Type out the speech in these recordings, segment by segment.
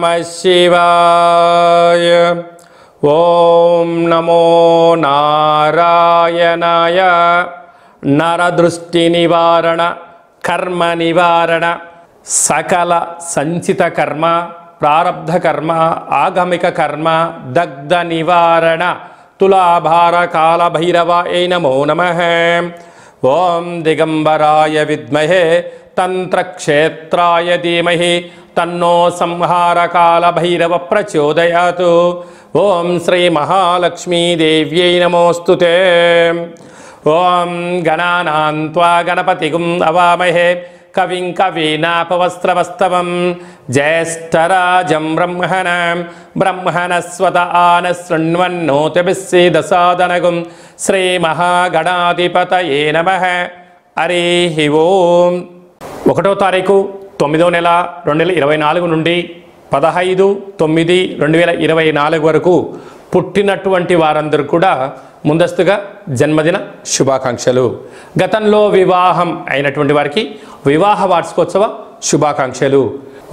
నమః శివాయ. ఓం నమో నారాయణాయ. నరదృష్టి నివారణ, కర్మ నివారణ, సకల సంచిత కర్మ, ప్రారబ్ధ కర్మ, ఆగమిక కర్మ, దగ్ధ నివారణ, తులాభార కాల భైరవాయ నమో నమః. ఓం దిగంబరాయ విద్మహే తంత్రక్షేత్రాయ ధీమహి తన్నో సంహార కాల భైరవ ప్రచోదయాత్. ఓం శ్రీ మహాలక్ష్మీదేవ్యై నమోస్తుతే. ఓం గణానాం త్వా గణపతిగుం అవామహే కవిం కవీనాపవస్త్రవస్తవం జ్యేష్ఠరాజం బ్రహ్మణస్వత ఆన శృణ్వన్నోతిభిస్సేదసాదనగుం శ్రీ మహాగణాధిపతయే నమః. హరి ఓం. 1వ తారీఖు 9వ నెల 2024 నుండి 15/9/2024 వరకు పుట్టినటువంటి వారందరూ కూడా ముందస్తుగా జన్మదిన శుభాకాంక్షలు. గతంలో వివాహం అయినటువంటి వారికి వివాహ వార్షికోత్సవ శుభాకాంక్షలు.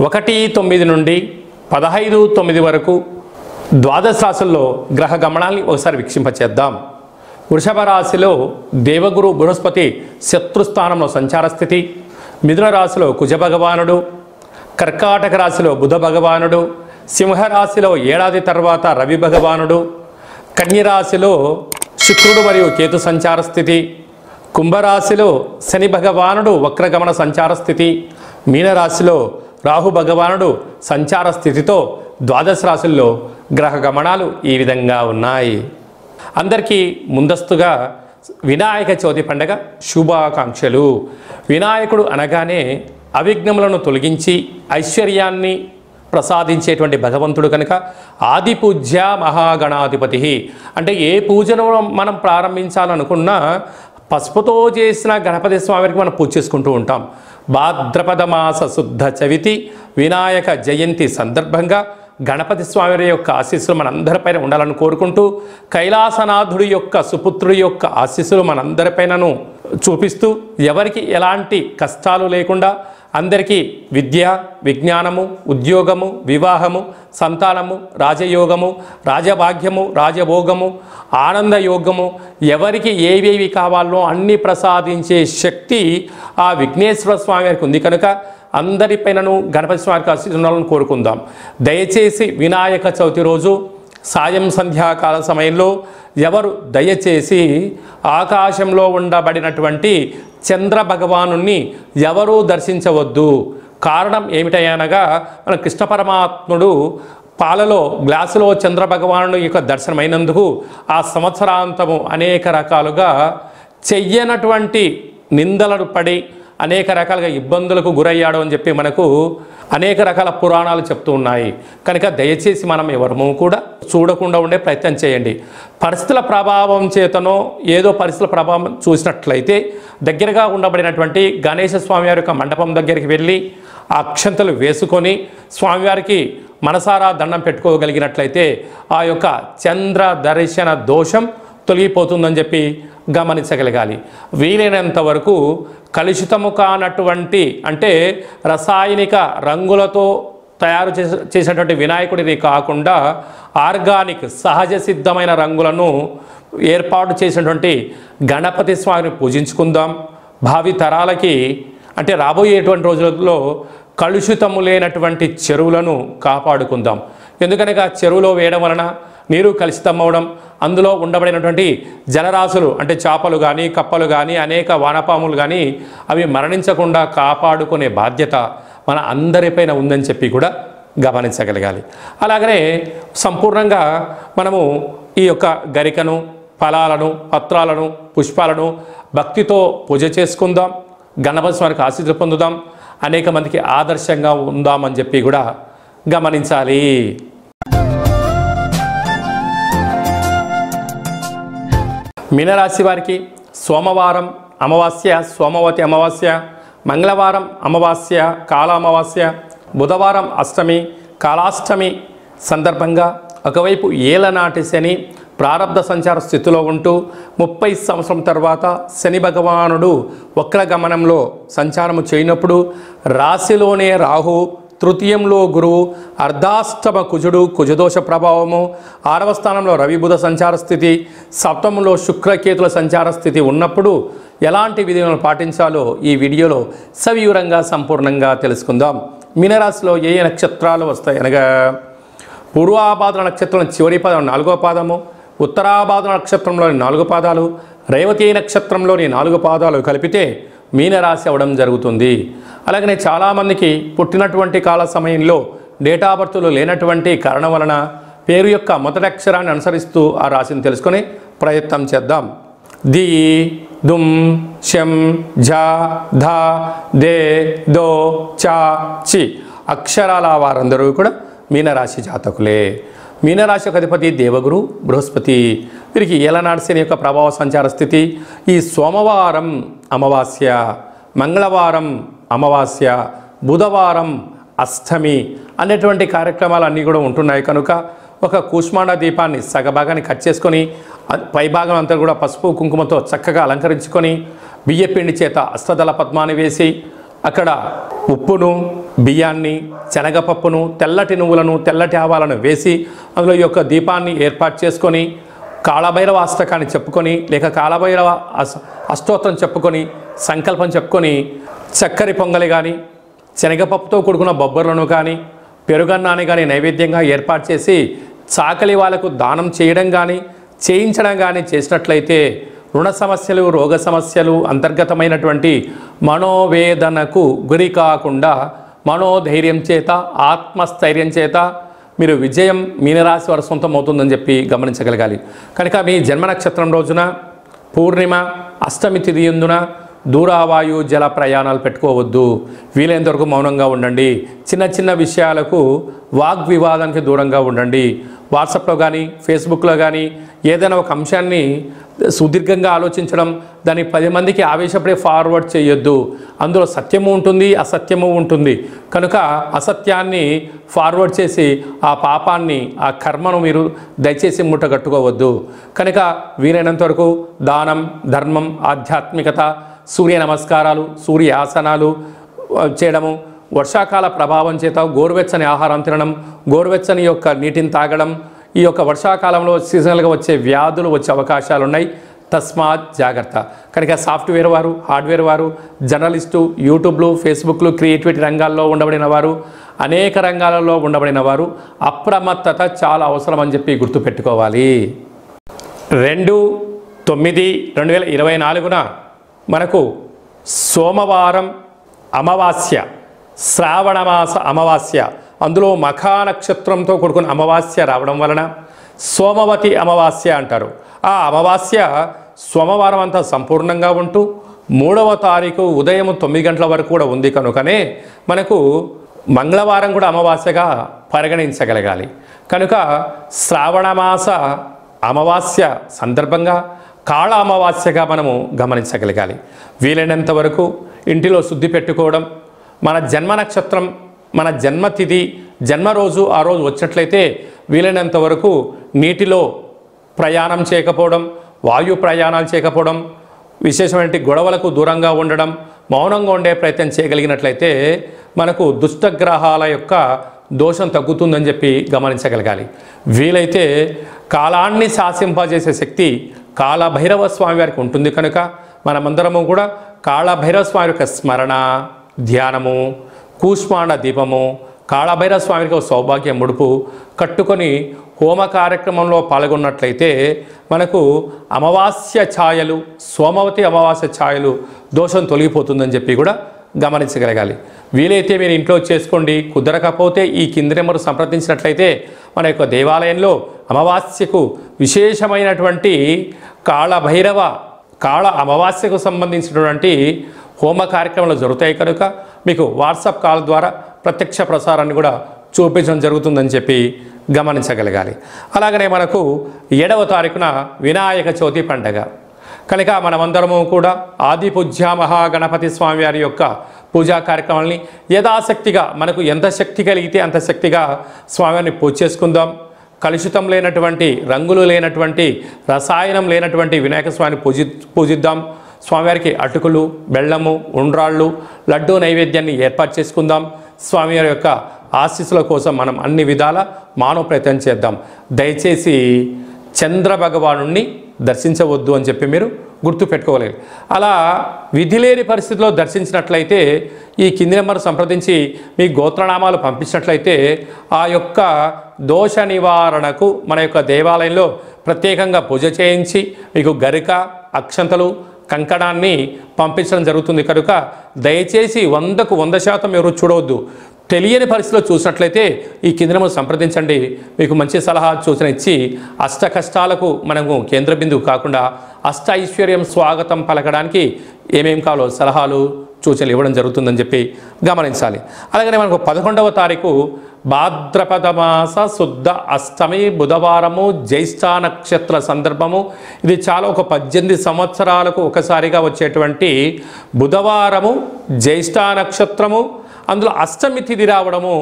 1/9 నుండి 15/9 వరకు ద్వాదశ రాశుల్లో గ్రహ గమనాల్ని ఒకసారి వీక్షింపచేద్దాం. వృషభ రాశిలో దేవగురు బృహస్పతి శత్రుస్థానంలో సంచార స్థితి. మిథున రాశిలో కుజ భగవానుడు, కర్కాటక రాశిలో బుధ భగవానుడు, సింహరాశిలో ఏడాది తర్వాత రవి భగవానుడు, కన్యరాశిలో శుక్రుడు మరియు కేతు సంచార స్థితి, కుంభరాశిలో శని భగవానుడు వక్రగమన సంచార స్థితి, మీనరాశిలో రాహు భగవానుడు సంచార స్థితితో ద్వాదశ రాశుల్లో గ్రహ గమనాలు ఈ విధంగా ఉన్నాయి. అందరికీ ముందస్తుగా వినాయక చవితి పండగ శుభాకాంక్షలు. వినాయకుడు అనగానే అవిఘ్నములను తొలగించి ఐశ్వర్యాన్ని ప్రసాదించేటువంటి భగవంతుడు కనుక ఆది పూజ్య మహాగణాధిపతి. అంటే ఏ పూజను మనం ప్రారంభించాలనుకున్నా పసుపుతో చేసిన గణపతి స్వామికి మనం పూజ చేసుకుంటూ ఉంటాం. భాద్రపద మాస శుద్ధ చవితి వినాయక జయంతి సందర్భంగా గణపతి స్వామి యొక్క ఆశీస్సులు మనందరిపైన ఉండాలని కోరుకుంటూ, కైలాసనాథుడి యొక్క సుపుత్రుడి యొక్క ఆశీస్సులు మనందరిపైనను చూపిస్తూ, ఎవరికి ఎలాంటి కష్టాలు లేకుండా అందరికీ విద్య, విజ్ఞానము, ఉద్యోగము, వివాహము, సంతానము, రాజయోగము, రాజభాగ్యము, రాజభోగము, ఆనందయోగము, ఎవరికి ఏవేవి కావాలో అన్ని ప్రసాదించే శక్తి ఆ విఘ్నేశ్వర స్వామి వారికి ఉంది కనుక అందరిపైనను గణపతి స్వామికి ఆశీర్వాదాలను కోరుకుందాం. దయచేసి వినాయక చవితి రోజు సాయం సంధ్యాకాల సమయంలో ఎవరు దయచేసి ఆకాశంలో ఉండబడినటువంటి చంద్ర భగవానుణ్ణి ఎవరూ దర్శించవద్దు. కారణం ఏమిటనగా మన కృష్ణ పరమాత్ముడు పాలలో గ్లాసులో చంద్ర భగవానుడు యొక్క దర్శనమైనందుకు ఆ సంవత్సరాంతము అనేక రకాలుగా చెయ్యనటువంటి నిందలను పడి అనేక రకాలుగా ఇబ్బందులకు గురయ్యాడు అని చెప్పి మనకు అనేక రకాల పురాణాలు చెప్తూ ఉన్నాయి. కనుక దయచేసి మనం ఎవరము కూడా చూడకుండా ఉండే ప్రయత్నం చేయండి. పరిస్థితుల ప్రభావం చేతనో ఏదో పరిస్థితుల ప్రభావం చూసినట్లయితే దగ్గరగా ఉండబడినటువంటి గణేశ స్వామివారి యొక్క మండపం దగ్గరికి వెళ్ళి ఆ అక్షంతలు వేసుకొని స్వామివారికి మనసారా దండం పెట్టుకోగలిగినట్లయితే ఆ యొక్క చంద్ర దర్శన దోషం తొలగిపోతుందని చెప్పి గమనించగలగాలి. వీలైనంత వరకు కలుషితము కానటువంటి అంటే రసాయనిక రంగులతో తయారు చేసినటువంటి వినాయకుడిని కాకుండా ఆర్గానిక్ సహజ సిద్ధమైన రంగులను ఏర్పాటు చేసినటువంటి గణపతి స్వామిని పూజించుకుందాం. భావి తరాలకి అంటే రాబోయేటువంటి రోజులలో కలుషితము లేనటువంటి చెరువులను కాపాడుకుందాం. ఎందుకనగా చెరువులో వేయడం వలన నీరు కలుషితమవడం, అందులో ఉండబడినటువంటి జలరాశులు అంటే చేపలు కానీ కప్పలు కానీ అనేక వానపాములు కానీ అవి మరణించకుండా కాపాడుకునే బాధ్యత మన అందరిపైన ఉందని చెప్పి కూడా గమనించగలగాలి. అలాగనే సంపూర్ణంగా మనము ఈ యొక్క గరికను, ఫలాలను, పత్రాలను, పుష్పాలను భక్తితో పూజ చేసుకుందాం. గణపతి స్వామికి ఆశీస్సులు పొందుదాం. అనేక మందికి ఆదర్శంగా ఉందామని చెప్పి కూడా గమనించాలి. మీనరాశి వారికి సోమవారం అమావాస్య, సోమవతి అమావాస్య, మంగళవారం అమావాస్య, కాల అమావాస్య, బుధవారం అష్టమి, కాలాష్టమి సందర్భంగా ఒకవైపు ఏలనాటి శని ప్రారబ్ధ సంచార స్థితిలో ఉంటూ 30 సంవత్సరం తర్వాత శని భగవానుడు వక్రగమనంలో సంచారము చేయనప్పుడు రాశిలోనే రాహు తృతీయంలో గురువు, అర్ధాష్టమ కుజుడు, కుజదోష ప్రభావము, 6వ స్థానంలో రవి బుధ సంచార స్థితి, సప్తమంలో శుక్రకేతుల సంచార స్థితి ఉన్నప్పుడు ఎలాంటి విధులను పాటించాలో ఈ వీడియోలో సవివరంగా సంపూర్ణంగా తెలుసుకుందాం. మీనరాశిలో ఏ ఏ నక్షత్రాలు వస్తాయి అనగా పూర్వాభాద్ర నక్షత్రం చివరి పాదం 4వ పాదము, ఉత్తరాభాద్ర నక్షత్రంలోని 4 పాదాలు, రేవతి నక్షత్రంలోని 4 పాదాలు కలిపితే మీనరాశి అవ్వడం జరుగుతుంది. అలాగనే చాలామందికి పుట్టినటువంటి కాల సమయంలో డేటా బర్త్లు లేనటువంటి కారణం వలన పేరు యొక్క మొదటి అక్షరాన్ని అనుసరిస్తూ ఆ రాశిని తెలుసుకునే ప్రయత్నం చేద్దాం. ది, దుమ్, శం, ఝ, ధ, దే, దో, చ, చి అక్షరాల వారందరూ కూడా మీనరాశి జాతకులే. మీనరాశి అధిపతి దేవగురు బృహస్పతి. వీరికి ఏలనాడు శని యొక్క ప్రభావ సంచార స్థితి. ఈ సోమవారం అమావాస్య, మంగళవారం అమావాస్య, బుధవారం అష్టమి అనేటువంటి కార్యక్రమాలు కూడా ఉంటున్నాయి కనుక ఒక కూష్మాండ దీపాన్ని సగభాగాన్ని కట్ చేసుకొని పైభాగం అంతా కూడా పసుపు కుంకుమతో చక్కగా అలంకరించుకొని బియ్యపిండి చేత అష్టదళ పద్మాన్ని వేసి అక్కడ ఉప్పును, బియ్యాన్ని, శనగపప్పును, తెల్లటి నువ్వులను, తెల్లటి ఆవాలను వేసి అందులో ఈ యొక్క దీపాన్ని ఏర్పాటు చేసుకొని కాళభైరవ అష్టకాన్ని చెప్పుకొని లేక కాళభైరవ అష్టోత్తరం చెప్పుకొని సంకల్పం చెప్పుకొని చక్కెర పొంగలి కానీ శనగపప్పుతో కూడుకున్న బొబ్బర్లను కానీ పెరుగన్నాన్ని కానీ నైవేద్యంగా ఏర్పాటు చేసి చాకలి వాళ్ళకు దానం చేయడం కానీ చేయించడం కానీ చేసినట్లయితే రుణ సమస్యలు, రోగ సమస్యలు, అంతర్గతమైనటువంటి మనోవేదనకు గురి కాకుండా మనోధైర్యం చేత, ఆత్మస్థైర్యం చేత మీరు విజయం మీనరాశి వారి సొంతం అవుతుందని చెప్పి గమనించగలగాలి. కనుక మీ జన్మ నక్షత్రం రోజున పూర్ణిమ, అష్టమి తిథి యందున దూరావాయు జల ప్రయాణాలు పెట్టుకోవద్దు. వీలైనంతవరకు మౌనంగా ఉండండి. చిన్న చిన్న విషయాలకు వాగ్వివాదానికి దూరంగా ఉండండి. వాట్సాప్లో కానీ ఫేస్బుక్లో కానీ ఏదైనా ఒక అంశాన్ని సుదీర్ఘంగా ఆలోచించడం, దాన్ని 10 మందికి ఆవేశపడే ఫార్వర్డ్ చేయొద్దు. అందులో సత్యము ఉంటుంది, అసత్యము ఉంటుంది. కనుక అసత్యాన్ని ఫార్వర్డ్ చేసి ఆ పాపాన్ని, ఆ కర్మను మీరు దయచేసి ముట్టగట్టుకోవద్దు. కనుక వీలైనంత వరకు దానం, ధర్మం, ఆధ్యాత్మికత, సూర్య నమస్కారాలు, సూర్య ఆసనాలు చేయడము, వర్షాకాల ప్రభావం చేత గోరువెచ్చని ఆహారం తినడం, గోరువెచ్చని యొక్క నీటిని తాగడం, ఈ యొక్క వర్షాకాలంలో సీజనల్గా వచ్చే వ్యాధులు వచ్చే అవకాశాలు ఉన్నాయి. తస్మాత్ జాగ్రత్త. కనుక సాఫ్ట్వేర్ వారు, హార్డ్వేర్ వారు, జర్నలిస్టు, యూట్యూబ్లు, ఫేస్బుక్లు, క్రియేటివిటీ రంగాల్లో ఉండబడిన వారు, అనేక రంగాలలో ఉండబడిన వారు అప్రమత్తత చాలా అవసరం అని చెప్పి గుర్తుపెట్టుకోవాలి. 2/9/2024 మనకు సోమవారం అమావాస్య, శ్రావణమాస అమావాస్య, అందులో మఖా నక్షత్రంతో కూడుకున్న అమావాస్య రావడం వలన సోమవతి అమావాస్య అంటారు. ఆ అమావాస్య సోమవారం అంతా సంపూర్ణంగా ఉంటూ 3వ తారీఖు ఉదయం 9 గంటల వరకు కూడా ఉంది కనుకనే మనకు మంగళవారం కూడా అమావాస్యగా పరిగణించగలగాలి. కనుక శ్రావణమాస అమావాస్య సందర్భంగా కాళ అమావాస్యగా మనము గమనించగలగాలి. వీలైనంత వరకు ఇంటిలో శుద్ధి పెట్టుకోవడం, మన జన్మ నక్షత్రం, మన జన్మతిథి, జన్మరోజు ఆ రోజు వచ్చినట్లయితే వీలైనంత వరకు నీటిలో ప్రయాణం చేయకపోవడం, వాయు ప్రయాణాలు చేయకపోవడం, విశేషమైన గొడవలకు దూరంగా ఉండడం, మౌనంగా ఉండే ప్రయత్నం చేయగలిగినట్లయితే మనకు దుష్టగ్రహాల యొక్క దోషం తగ్గుతుందని చెప్పి గమనించగలగాలి. వీలైతే కాలాన్ని శాసింపజేసే శక్తి కాళభైరవ స్వామి వారికి ఉంటుంది కనుక మనమందరము కూడా కాళభైరవ స్వామి యొక్క స్మరణ, ధ్యానము, కూష్మాండ దీపము, కాళభైరవ స్వామికి సౌభాగ్య ముడుపు కట్టుకొని హోమ కార్యక్రమంలో పాల్గొన్నట్లయితే మనకు అమావాస్య ఛాయలు, సోమవతి అమావాస్య ఛాయలు దోషం తొలగిపోతుందని చెప్పి కూడా గమనించగలగాలి. వీలైతే మీరు ఇంట్లో చేసుకోండి. కుదరకపోతే ఈ కింది నెంబరు సంప్రదించినట్లయితే మన యొక్క దేవాలయంలో అమావాస్యకు విశేషమైనటువంటి కాళభైరవ కాళ అమావాస్యకు సంబంధించినటువంటి హోమ కార్యక్రమాలు జరుగుతాయి కనుక మీకు వాట్సాప్ కాల్ ద్వారా ప్రత్యక్ష ప్రసారాన్ని కూడా చూపించడం జరుగుతుందని చెప్పి గమనించగలగాలి. అలాగనే మనకు 7వ తారీఖున వినాయక చవితి పండగ కనుక మనమందరము కూడా ఆదిపూజ్య మహాగణపతి స్వామి వారి యొక్క పూజా కార్యక్రమాలని యథాశక్తిగా మనకు ఎంత శక్తి కలిగితే అంత శక్తిగా స్వామివారిని పూజ చేసుకుందాం. కలుషితం లేనటువంటి, రంగులు లేనటువంటి, రసాయనం లేనటువంటి వినాయక స్వామిని పూజిద్దాం. స్వామివారికి అటుకులు, బెల్లము, ఉండ్రాళ్ళు, లడ్డూ నైవేద్యాన్ని ఏర్పాటు చేసుకుందాం. స్వామివారి యొక్క ఆశీస్సుల కోసం మనం అన్ని విధాల మానవ ప్రయత్నం చేద్దాం. దయచేసి చంద్ర భగవానుణ్ణి దర్శించవద్దు అని చెప్పి మీరు గుర్తుపెట్టుకోలేదు. అలా విధి లేని పరిస్థితిలో దర్శించినట్లయితే ఈ కింది నెంబర్ సంప్రదించి మీ గోత్రనామాలు పంపించినట్లయితే ఆ యొక్క దోష నివారణకు మన యొక్క దేవాలయంలో ప్రత్యేకంగా పూజ చేయించి మీకు గరిక, అక్షంతలు, కంకణాన్ని పంపించడం జరుగుతుంది. కనుక దయచేసి 100కు 100% ఎవరు చూడవద్దు. తెలియని పరిస్థితిలో చూసినట్లయితే ఈ కింద నెంబర్ సంప్రదించండి. మీకు మంచి సలహా సూచన ఇచ్చి అష్ట కష్టాలకు మనము కేంద్ర బిందువు కాకుండా అష్ట ఐశ్వర్యం స్వాగతం పలకడానికి ఏమేం కావాలో సలహాలు సూచనలు ఇవ్వడం జరుగుతుందని చెప్పి గమనించాలి. అలాగనే మనకు 11వ తారీఖు భాద్రపద మాస శుద్ధ అష్టమి బుధవారము జ్యేష్ఠ నక్షత్ర సందర్భము. ఇది చాలా ఒక 18 సంవత్సరాలకు ఒకసారిగా వచ్చేటువంటి బుధవారము, జ్యేష్ఠ నక్షత్రము, అందులో అష్టమి తిథి రావడము.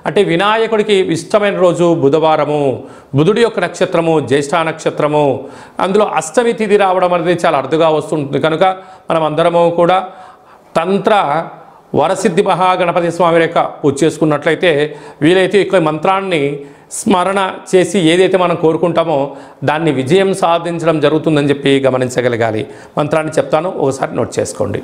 అంటే వినాయకుడికి ఇష్టమైన రోజు బుధవారము, బుధుడి యొక్క నక్షత్రము జ్యేష్ఠ నక్షత్రము, అందులో అష్టమి తిథి రావడం అనేది చాలా అరుదుగా వస్తుంటుంది. కనుక మనం అందరము కూడా తంత్ర వరసిద్ధి మహాగణపతి స్వామి యొక్క పూజ చేసుకున్నట్లయితే వీలైతే ఈ మంత్రాన్ని స్మరణ చేసి ఏదైతే మనం కోరుకుంటామో దాన్ని విజయం సాధించడం జరుగుతుందని చెప్పి గమనించగలగాలి. మంత్రాన్ని చెప్తాను, ఒకసారి నోట్ చేసుకోండి.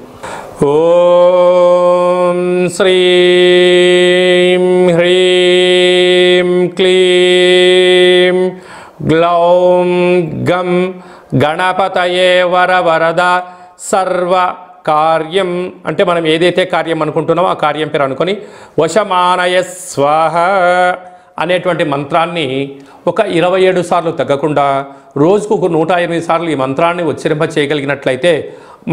ఓం శ్రీం హ్రీం క్లీం గ్లౌం గం గణపతయే వరవరద సర్వ కార్యం. అంటే మనం ఏదైతే కార్యం అనుకుంటున్నామో ఆ కార్యం పేరు అనుకొని వశమానయ స్వాహ అనేటువంటి మంత్రాన్ని ఒక 27 సార్లు తగ్గకుండా రోజుకు 108 సార్లు ఈ మంత్రాన్ని ఉచ్చరింప చేయగలిగినట్లయితే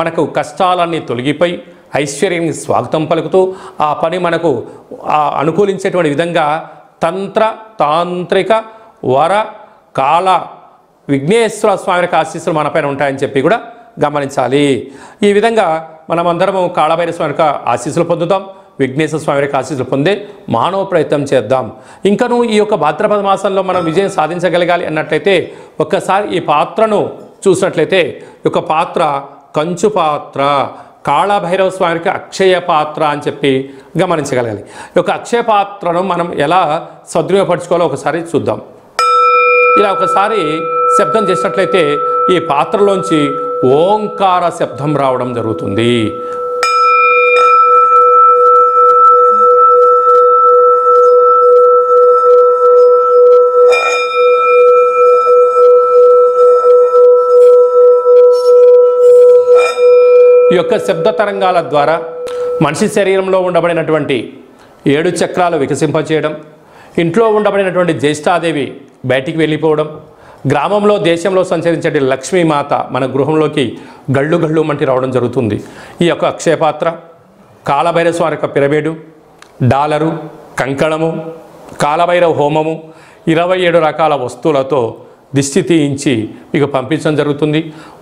మనకు కష్టాలన్నీ తొలగిపోయి ఐశ్వర్యానికి స్వాగతం పలుకుతూ ఆ పని మనకు అనుకూలించేటువంటి విధంగా తంత్ర తాంత్రిక వర కాల విఘ్నేశ్వర స్వామి యొక్క ఆశీస్సులు మనపైన ఉంటాయని చెప్పి కూడా గమనించాలి. ఈ విధంగా మనమందరము కాళభైరవ స్వామి యొక్క ఆశీస్సులు పొందుతాం, విఘ్నేశ్వర స్వామి యొక్క ఆశీస్సులు పొందే మానవ ప్రయత్నం చేద్దాం. ఇంకను ఈ యొక్క భాద్రపద మాసంలో మనం విజయం సాధించగలగాలి అన్నట్లయితే ఒక్కసారి ఈ పాత్రను చూసినట్లయితే ఈ యొక్క పాత్ర కంచు పాత్ర, కాళభైరవ స్వామికి అక్షయ పాత్ర అని చెప్పి గమనించగలగాలి. ఈ యొక్క అక్షయ పాత్రను మనం ఎలా సద్వినియోగపరచుకోవాలో ఒకసారి చూద్దాం. ఇలా ఒకసారి శబ్దం చేసినట్లయితే ఈ పాత్రలోంచి ఓంకార శబ్దం రావడం జరుగుతుంది. ఈ యొక్క శబ్ద తరంగాల ద్వారా మనిషి శరీరంలో ఉండబడినటువంటి 7 చక్రాలు వికసింపచేయడం, ఇంట్లో ఉండబడినటువంటి జ్యేష్ఠాదేవి బయటికి వెళ్ళిపోవడం, గ్రామంలో దేశంలో సంచరించే లక్ష్మీమాత మన గృహంలోకి గళ్ళు గళ్ళు మంటి రావడం జరుగుతుంది. ఈ యొక్క అక్షయపాత్ర, కాళభైరవ స్వామి యొక్క పిరమిడు, డాలరు, కంకణము, కాళభైరవ హోమము, 27 రకాల వస్తువులతో దిష్టి తీయించి మీకు పంపించడం జరుగుతుంది.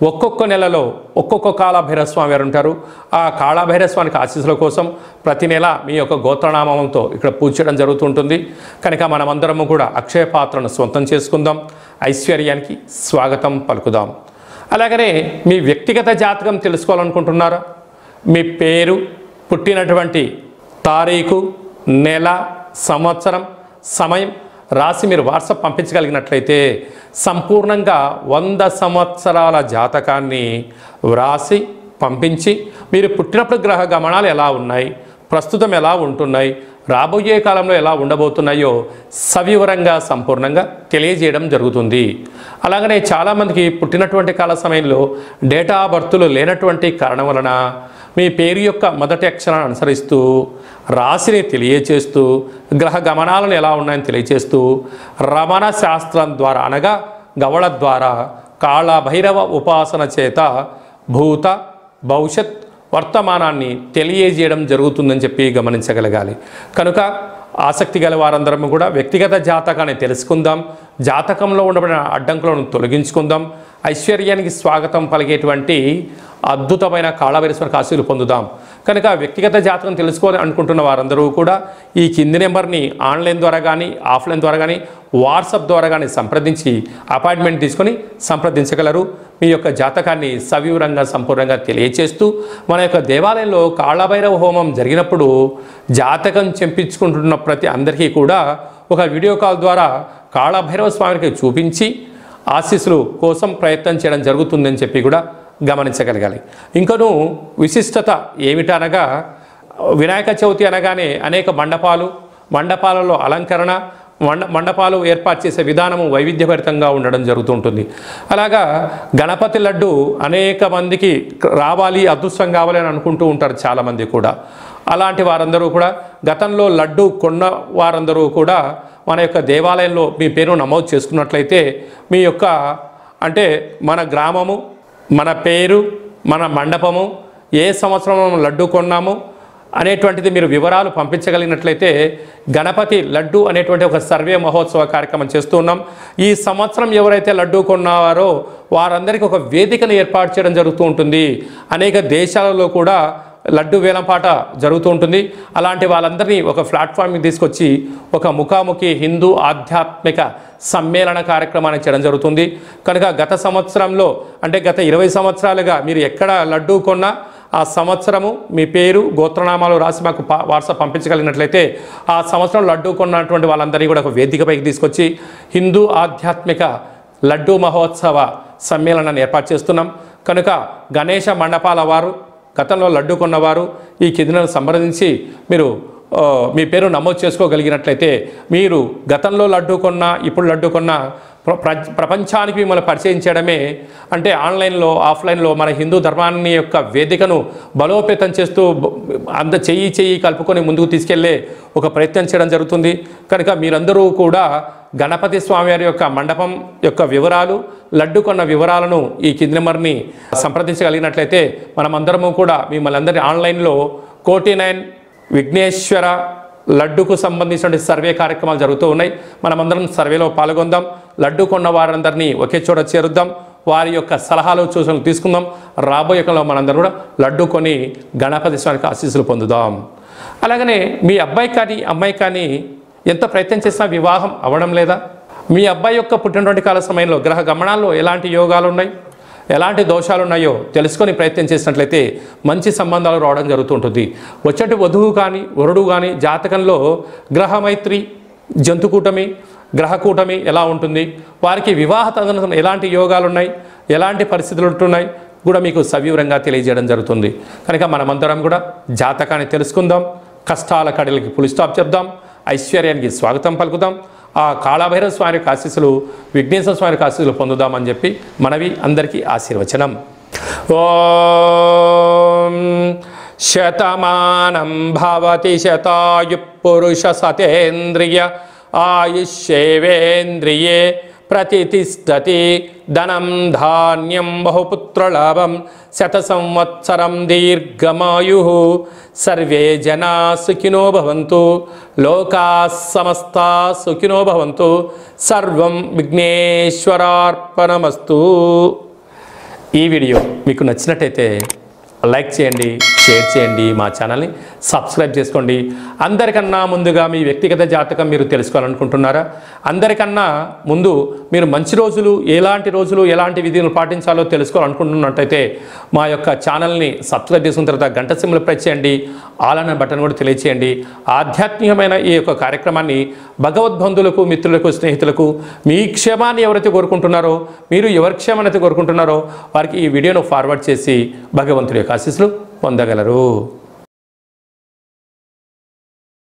ఒక్కొక్క నెలలో ఒక్కొక్క కాళభైరవ స్వామి వారు ఉంటారు. ఆ కాళభైరవ స్వామికి ఆశీస్సుల కోసం ప్రతి నెల మీ యొక్క గోత్రనామంతో ఇక్కడ పూజ చేయడం జరుగుతుంటుంది. కనుక మనమందరము కూడా అక్షయ పాత్రను సొంతం చేసుకుందాం, ఐశ్వర్యానికి స్వాగతం పలుకుదాం. అలాగనే మీ వ్యక్తిగత జాతకం తెలుసుకోవాలనుకుంటున్నారా? మీ పేరు, పుట్టినటువంటి తారీఖు, నెల, సంవత్సరం, సమయం రాసి మీరు వాట్సాప్ పంపించగలిగినట్లయితే సంపూర్ణంగా 100 సంవత్సరాల జాతకాన్ని వ్రాసి పంపించి మీరు పుట్టినప్పుడు గ్రహ గమనాలు ఎలా ఉన్నాయి, ప్రస్తుతం ఎలా ఉంటున్నాయి, రాబోయే కాలంలో ఎలా ఉండబోతున్నాయో సవివరంగా సంపూర్ణంగా తెలియజేయడం జరుగుతుంది. అలాగనే చాలామందికి పుట్టినటువంటి కాల సమయంలో డేటా ఆఫ్ బర్త్లు లేనటువంటి కారణం వలన మీ పేరు యొక్క మొదటి అక్షరాన్ని అనుసరిస్తూ రాశిని తెలియచేస్తూ గ్రహ గమనాలను ఎలా ఉన్నాయని తెలియచేస్తూ రమణ శాస్త్రం ద్వారా అనగా గవళ ద్వారా కాళభైరవ ఉపాసన చేత భూత భవిష్యత్ వర్తమానాన్ని తెలియజేయడం జరుగుతుందని చెప్పి గమనించగలగాలి. కనుక ఆసక్తి గల వారందరం కూడా వ్యక్తిగత జాతకాన్ని తెలుసుకుందాం, జాతకంలో ఉండబడిన అడ్డంకులను తొలగించుకుందాం, ఐశ్వర్యానికి స్వాగతం పలిగేటువంటి అద్భుతమైన కాళభైరవ స్వామి ఆశీస్సులు పొందుదాం. కనుక వ్యక్తిగత జాతకం తెలుసుకోవాలి అనుకుంటున్న వారందరూ కూడా ఈ కింది నెంబర్ని ఆన్లైన్ ద్వారా కానీ ఆఫ్లైన్ ద్వారా కానీ వాట్సాప్ ద్వారా కానీ సంప్రదించి అపాయింట్మెంట్ తీసుకొని సంప్రదించగలరు. మీ యొక్క జాతకాన్ని సవివరంగా సంపూర్ణంగా తెలియచేస్తూ మన యొక్క దేవాలయంలో కాళభైరవ హోమం జరిగినప్పుడు జాతకం చెప్పించుకుంటున్న ప్రతి అందరికీ కూడా ఒక వీడియో కాల్ ద్వారా కాళభైరవ స్వామికి చూపించి ఆశీస్సులు కోసం ప్రయత్నం చేయడం జరుగుతుందని చెప్పి కూడా గమనించగలగాలి. ఇంకనూ విశిష్టత ఏమిటనగా వినాయక చవితి అనగానే అనేక మండపాలలో అలంకరణ మండపాలు ఏర్పాటు చేసే విధానము వైవిధ్యభరితంగా ఉండడం జరుగుతుంటుంది. అలాగా గణపతి లడ్డు అనేక మందికి రావాలి, అదృష్టం కావాలి అని అనుకుంటూ ఉంటారు చాలామంది కూడా. అలాంటి వారందరూ కూడా గతంలో లడ్డు కొన్న వారందరూ కూడా మన యొక్క దేవాలయంలో మీ పేరు నమోదు చేసుకున్నట్లయితే మీ యొక్క అంటే మన గ్రామము, మన పేరు, మన మండపము, ఏ సంవత్సరం లడ్డు కొన్నాము అనేటువంటిది మీరు వివరాలు పంపించగలిగినట్లయితే గణపతి లడ్డు అనేటువంటి ఒక సర్వే మహోత్సవ కార్యక్రమం చేస్తూ ఉన్నాం. ఈ సంవత్సరం ఎవరైతే లడ్డు కొన్నారో వారందరికీ ఒక వేదికను ఏర్పాటు చేయడం జరుగుతూ ఉంటుంది. అనేక దేశాలలో కూడా లడ్డు వేలంపాట జరుగుతూ ఉంటుంది. అలాంటి వాళ్ళందరినీ ఒక ప్లాట్ఫామ్కి తీసుకొచ్చి ఒక ముఖాముఖి హిందూ ఆధ్యాత్మిక సమ్మేళన కార్యక్రమాన్ని చేయడం జరుగుతుంది. కనుక గత సంవత్సరంలో అంటే గత 20 సంవత్సరాలుగా మీరు ఎక్కడ లడ్డు కొన్నా ఆ సంవత్సరము మీ పేరు గోత్రనామాలు రాసి మాకు వాట్సాప్ పంపించగలిగినట్లయితే ఆ సంవత్సరం లడ్డు కొన్నటువంటి వాళ్ళందరినీ కూడా ఒక వేదికపైకి తీసుకొచ్చి హిందూ ఆధ్యాత్మిక లడ్డు మహోత్సవ సమ్మేళనాన్ని ఏర్పాటు చేస్తున్నాం. కనుక గణేష మండపాల వారు గతంలో లడ్డు కొన్నవారు ఈ కిందను సంప్రదించి మీరు మీ పేరు నమోదు చేసుకోగలిగినట్లయితే మీరు గతంలో లడ్డు కొన్నా ఇప్పుడు లడ్డు కొన్నా ప్రపంచానికి మిమ్మల్ని పరిచయం చేయడమే అంటే ఆన్లైన్లో ఆఫ్లైన్లో మన హిందూ ధర్మాన్ని యొక్క వేదికను బలోపేతం చేస్తూ అంత చెయ్యి కలుపుకొని ముందుకు తీసుకెళ్లే ఒక ప్రయత్నం చేయడం జరుగుతుంది. కనుక మీరందరూ కూడా గణపతి స్వామివారి యొక్క మండపం యొక్క వివరాలు, లడ్డు కొన్న వివరాలను ఈ కింది నెంబర్ని సంప్రదించగలిగినట్లయితే మనమందరము కూడా మిమ్మల్ని అందరినీ ఆన్లైన్లో 49 విఘ్నేశ్వర లడ్డుకు సంబంధించిన సర్వే కార్యక్రమాలు జరుగుతూ ఉన్నాయి. మనమందరం సర్వేలో పాల్గొందాం. లడ్డు కొన్న వారందరినీ ఒకే చోట చేరుద్దాం. వారి యొక్క సలహాలు సూచనలు తీసుకుందాం. రాబోయే కాలంలో మనందరం కూడా లడ్డు కొని గణపతి స్వామికి ఆశీస్సులు పొందుదాం. అలాగనే మీ అబ్బాయి కానీ అమ్మాయి కానీ ఎంత ప్రయత్నం చేసినా వివాహం అవ్వడం లేదా? మీ అబ్బాయి యొక్క పుట్టినటువంటి కాల సమయంలో గ్రహ గమనాల్లో ఎలాంటి యోగాలు ఉన్నాయి, ఎలాంటి దోషాలు ఉన్నాయో తెలుసుకొని ప్రయత్నం చేసినట్లయితే మంచి సంబంధాలు రావడం జరుగుతుంటుంది. వచ్చేటి వధువు కానీ వరుడు కానీ జాతకంలో గ్రహమైత్రి, జంతుకూటమి, గ్రహకూటమి ఎలా ఉంటుంది, వారికి వివాహ తదనంతరం ఎలాంటి యోగాలు ఉన్నాయి, ఎలాంటి పరిస్థితులు ఉంటున్నాయి కూడా మీకు సవివరంగా తెలియజేయడం జరుగుతుంది. కనుక మనమందరం కూడా జాతకాన్ని తెలుసుకుందాం. కష్టాల కడలకి ఫుల్ స్టాప్ చెప్దాం. ఐశ్వర్యానికి స్వాగతం పలుకుదాం. ఆ కాళభైరవ స్వామి యొక్క ఆశీస్సులు, విఘ్నేశ్వర స్వామి యొక్క ఆశీస్సులు పొందుదామని చెప్పి మనవి అందరికీ ఆశీర్వచనం. ఓం శతమానం భవతి శతాయు పురుష సతేంద్రియ ఆయుష్యేవేంద్రియే ప్రతిష్టతి ధనం ధాన్యం బహుపుత్రలాభం శత సంవత్సరం దీర్ఘమాయు సర్వే జనా సుఖినో భవంతు లోకా సమస్తా సుఖినో భవంతు సర్వం విఘ్నేశ్వరార్పణమస్తు. ఈ వీడియో మీకు నచ్చినట్టయితే లైక్ చేయండి, షేర్ చేయండి, మా ఛానల్ని సబ్స్క్రైబ్ చేసుకోండి. అందరికన్నా ముందుగా మీ వ్యక్తిగత జాతకం మీరు తెలుసుకోవాలనుకుంటున్నారా? అందరికన్నా ముందు మీరు మంచి రోజులు ఎలాంటి విధులు పాటించాలో తెలుసుకోవాలనుకుంటున్నట్టయితే మా యొక్క ఛానల్ని సబ్స్క్రైబ్ చేసుకున్న తర్వాత గంట సింబల్ ప్రెస్ చేయండి, ఆల్ అనే బటన్ కూడా తెలియచేయండి. ఆధ్యాత్మికమైన ఈ యొక్క కార్యక్రమాన్ని భగవద్బంధులకు, మిత్రులకు, స్నేహితులకు మీ క్షేమాన్ని ఎవరైతే కోరుకుంటున్నారో, మీరు ఎవరి క్షేమాన్ని అయితే కోరుకుంటున్నారో వారికి ఈ వీడియోను ఫార్వర్డ్ చేసి భగవంతుడి యొక్క ఆశీస్సులు పొందగలరు.